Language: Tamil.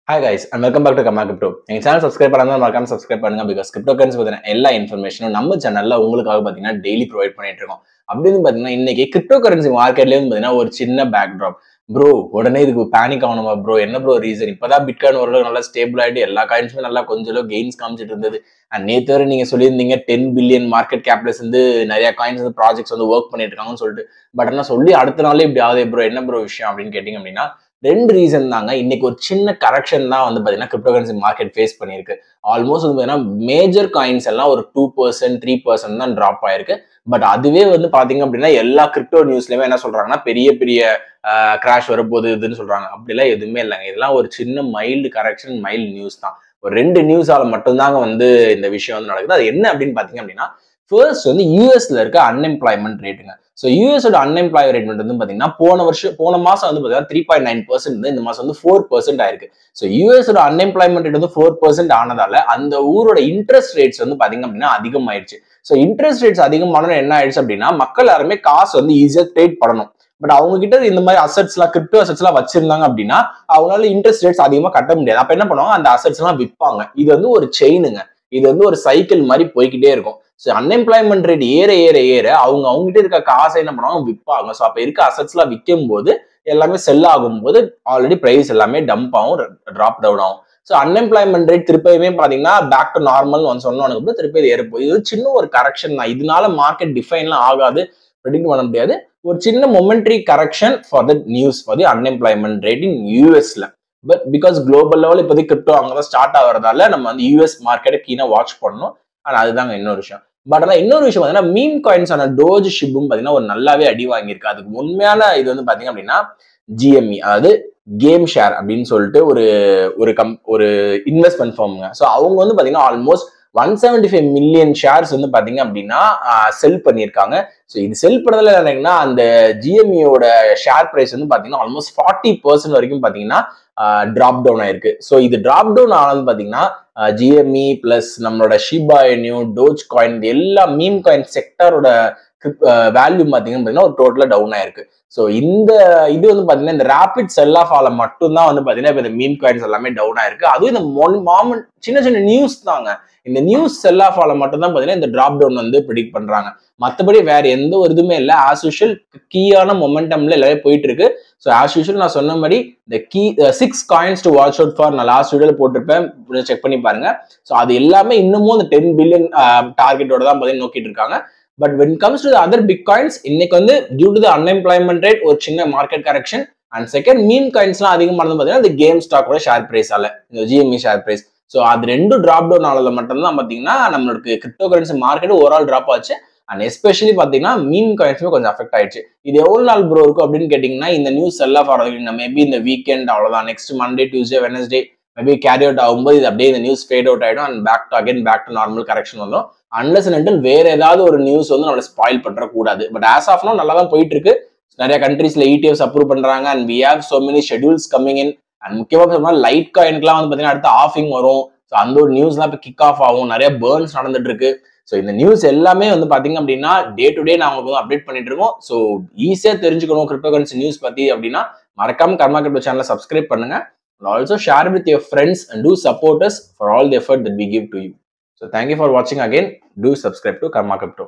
Hi guys and welcome back to Karma Crypto. எங்க சேனல் சப்ஸ்கிரைப் பண்ணாம மறக்காம சப்ஸ்கிரைப் பண்ணுங்க because cryptocurrency பத்தின எல்லா இன்ஃபர்மேஷனும் நம்ம சேனல்ல உங்களுக்காக பாத்தீங்கன்னா டெய்லி ப்ரொவைட் பண்ணிட்டு இருக்கோம். அப்படின்னு பாத்தீங்கன்னா இன்னைக்கு கிரிப்டோகரன்சி மார்க்கெட்ல இருந்து பாத்தீங்கன்னா ஒரு சின்ன பேக் டிராப். ப்ரோ உடனே இதுக்கு பேனிக் ஆகணுமா ப்ரோ? என்ன ப்ரோ ரீசன்? இப்பதான் பிட்காயின் ஓரளவு நல்லா ஸ்டேபிள் ஆயிட்டு எல்லா காயின்ஸுமே நல்லா கொஞ்சம் கெயின்ஸ் காமிச்சிட்டு இருந்தது. அண்ட் நேத்து வரை நீங்க சொல்லியிருந்தீங்க 10 பில்லியன் மார்க்கெட் கேப்ல இருந்து நிறைய காயின்ஸ் வந்து ப்ராஜெக்ட்ஸ் வந்து ஒர்க் பண்ணிட்டு இருக்காங்கன்னு சொல்லிட்டு. பட் ஆனா சொல்லி அடுத்த நாளே இப்படி ஆகுது ப்ரோ, என்ன ப்ரோ விஷயம் அப்படின்னு கேட்டீங்க அப்படின்னா ரெண்டு ரீசன் தாங்க. இன்னைக்கு ஒரு சின்ன கரெக்ஷன் தான் வந்து பாத்தீங்கன்னா கிரிப்டோகரன்சி மார்க்கெட் ஃபேஸ் பண்ணிருக்கு. ஆல்மோஸ்ட் வந்து பாத்தீங்கன்னா மேஜர் காயின்ஸ் எல்லாம் ஒரு 2% 3% தான் டிராப் ஆயிருக்கு. பட் அதுவே வந்து பாத்தீங்க அப்படின்னா எல்லா கிரிப்டோ நியூஸ்லயுமே என்ன சொல்றாங்கன்னா பெரிய பெரிய கிராஷ் வரப்போகுது இதுன்னு சொல்றாங்க. அப்படிலாம் எதுவுமே இல்லைங்க. இதெல்லாம் ஒரு சின்ன மைல்டு கரெக்ஷன், மைல்டு நியூஸ் தான். ஒரு 2 நியூஸால மட்டும்தாங்க வந்து இந்த விஷயம் வந்து நடக்குது. அது என்ன அப்படின்னு பாத்தீங்க அப்படின்னா ஃபர்ஸ்ட் வந்து யூஎஸ்ல இருக்க அன்எம்ப்ளாய்மெண்ட் ரேட்டுங்க. ஸோ யூஎஸோட அன்எம்ப்ளாய் ரேட் வந்து பாத்தீங்கன்னா போன மாசம் வந்து பாத்தீங்கன்னா 3.9% இந்த மாசம் வந்து 4% ஆயிருக்கு. ஸோ யூஎஸோட அன்எம்ப்ளாய்மெண்ட் ரேட் வந்து 4% ஆனதால அந்த ஊரோட இன்ட்ரெஸ்ட் ரேட்ஸ் வந்து பாத்தீங்க அப்படின்னா அதிகமாயிடுச்சு. ஸோ இன்ட்ரெஸ்ட் ரேட்ஸ் அதிகமான என்ன ஆயிடுச்சு அப்படின்னா மக்கள் யாருமே காசு வந்து ஈஸியா ட்ரேட் பண்ணணும். பட் அவங்க கிட்ட இந்த மாதிரி அசட்ஸ் எல்லாம் கிரிப்டோ அசட்ஸ் எல்லாம் வச்சிருந்தாங்க அப்படின்னா அவங்களால இன்ட்ரெஸ்ட் ரேட்ஸ் அதிகமா கட்ட முடியாது. அப்ப என்ன பண்ணுவாங்க, அந்த அசட்ஸ் எல்லாம் விற்பாங்க. இது வந்து ஒரு செயினுங்க. இது வந்து ஒரு சைக்கிள் மாதிரி போய்கிட்டே இருக்கும். ஸோ அன்எம்ப்ளாய்மெண்ட் ரேட் ஏற ஏற ஏற அவங்ககிட்ட இருக்க காசை என்ன பண்ணுவாங்க, விற்பாங்க. ஸோ அப்ப இருக்க அசட்ஸ் எல்லாம் விற்கும் போது எல்லாமே செல் ஆகும் போது ஆல்ரெடி பிரைஸ் எல்லாமே டம்ப் ஆகும், டிராப் டவுன் ஆகும். ஸோ அன்எம்ப்ளாய்மெண்ட் ரேட் திருப்பியுமே பாத்தீங்கன்னா பேக் டு நார்மல் சொன்னோன்னு திருப்பி இது ஏறப்போகுது. இது சின்ன ஒரு கரெக்ஷன் தான். இதனால மார்க்கெட் டிஃபைன்லாம் ஆகாது, ப்ரெடிக்ட் பண்ண முடியாது. ஒரு சின்ன momentary correction for the news for the unemployment rate in யூஎஸ்ல. பட் பிகாஸ் குளோபல் லெவல் இப்போதைக்கு கிரிப்டோ அங்கதான் ஸ்டார்ட் ஆகிறதால நம்ம வந்து யூஎஸ் மார்க்கெட்டை கீழே வாட்ச் பண்ணணும். ஆனா அதுதாங்க இன்னொரு விஷயம். பட் ஆனா இன்னொரு விஷயம் பாத்தீங்கன்னா மீம் காயின்ஸான டோஜ் ஷிப்பும் பாத்தீங்கன்னா ஒரு நல்லாவே அடி வாங்கியிருக்கு. அதுக்கு உண்மையான இது வந்து பாத்தீங்க அப்படின்னா ஜிஎம்இ, அதாவது கேம் ஷேர் அப்படின்னு சொல்லிட்டு ஒரு இன்வெஸ்ட்மெண்ட் ஃபார்முங்க. ஸோ அவங்க வந்து பாத்தீங்கன்னா ஆல்மோஸ்ட் 175 மில்லியன் ஷேர்ஸ் வந்து பாத்தீங்க அப்படின்னா செல் பண்ணியிருக்காங்க. ஸோ இது செல் பண்ணதுல என்னன்னா அந்த ஜிஎம்இயோட ஷேர் பிரைஸ் வந்து பாத்தீங்கன்னா ஆல்மோஸ்ட் 40% வரைக்கும் பாத்தீங்கன்னா டிராப் டவுன் ஆயிருக்கு. ஸோ இது டிராப் டவுன் ஆனது பாத்தீங்கன்னா ஜிஎம்இ பிளஸ் நம்மளோட ஷிபா இனு, டோஜ் காயின் எல்லா மீம் காயின் செக்டரோட வேல்யூ பாத்தீங்கன்னா ஒரு டோட்டலா டவுன் ஆயிருக்கு. ஸோ இந்த இது வந்து பாத்தீங்கன்னா இந்த ரேபிட் செல் ஆஃப் ஆல மட்டும்தான் வந்து பாத்தீங்கன்னா இப்ப இந்த மீம் காயின்ஸ் எல்லாமே டவுன் ஆயிருக்கு. அதுவும் இந்த சின்ன சின்ன நியூஸ் தாங்க. இந்த நியூஸ் செல் ஆஃப் ஆல மட்டும் தான் பாத்தீங்கன்னா இந்த டிராப் டவுன் வந்து ப்ரெடிக்ட் பண்றாங்க. மற்றபடி வேற எந்த ஒரு இதுவுமே இல்லை. ஆஸ் யூஷுவல் கீயான மொமெண்டம்ல எல்லாமே போயிட்டு இருக்கு. ஸோ ஆஸ் யூஷுவல் நான் சொன்ன மாதிரி இந்த key 6 coins to watch out for நான் லாஸ்ட் வீடியோல போட்டிருப்பேன், செக் பண்ணி பாருங்க. ஸோ அது எல்லாமே இன்னமும் அந்த 10 பில்லியன் டார்கெட்டோட தான் பாத்தீங்கன்னா நோக்கிட்டு இருக்காங்க. But when it comes to the other big coins, இன்னைக்கு வந்து due to the unemployment rate ஒரு சின்ன market correction and second meme காயின்ஸ்லாம் அதிகமானது பாத்தீங்கன்னா இந்த கேம் ஸ்டாக்கோட ஷேர் பிரைஸால, இந்த ஜிஎம்இ ஷேர் பிரைஸ். ஸோ அது ரெண்டும் டிராப் டவுன் ஆனதுல மட்டும்தான் பாத்தீங்கன்னா நம்மளுக்கு crypto currency market overall drop ஆச்சு. அண்ட் எஸ்பெஷலி பாத்தீங்கன்னா மீம் காயின்ஸுமே கொஞ்சம் அஃபெக்ட் ஆயிடுச்சு. இது எவ்வளவு நாள் ப்ரோ இருக்கும் அப்படின்னு கேட்டீங்கன்னா இந்த நியூஸ் செல் ஆஃப் ஆகிறதுக்கு மேபி இந்த வீக்கெண்ட் அவ்வளவுதான். Next Monday, Tuesday, Wednesday maybe carry out ஆகும்போது இது அப்படியே இந்த நியூஸ் ஃபேட் அவுட் ஆயிடும் and back to normal correction வரும். அன்லெஸ் அண்ட் அன்டில் வேற ஏதாவது ஒரு நியூஸ் வந்து நம்மளை ஸ்பாயில் பண்ற கூடாது. பட் ஆஸ் ஆஃப் நோ நல்லா தான் போயிட்டு இருக்கு. நிறைய கண்ட்ரீஸ்ல இடிஎஃப்ஸ் அப்ரூவ் பண்றாங்க and we have so many schedules coming in. And முக்கியமாக சொன்னா லைட் காயினுக்குலாம் வந்து பாத்தீங்கன்னா அடுத்து ஆஃபிங் வரும். ஸோ அந்த ஒரு நியூஸ்லாம் இப்போ கிக் ஆஃப் ஆகும். நிறைய பேர்ன்ஸ் நடந்துட்டு இருக்கு. ஸோ இந்த நியூஸ் எல்லாமே வந்து பாத்தீங்க அப்படின்னா டே டு டே நான் உங்களுக்கு வந்து அப்டேட் பண்ணிட்டு இருக்கோம். ஸோ ஈஸியா தெரிஞ்சுக்கணும் கிரிப்டோ கரன்சி நியூஸ் பத்தி அப்படின்னா மறக்காம கர்மா கிரிப்டோ சேனலை சப்ஸ்கிரைப் பண்ணுங்க. And also share with your friends and do support us for all the effort that we give to you. So thank you for watching again. Do subscribe to Karma Crypto.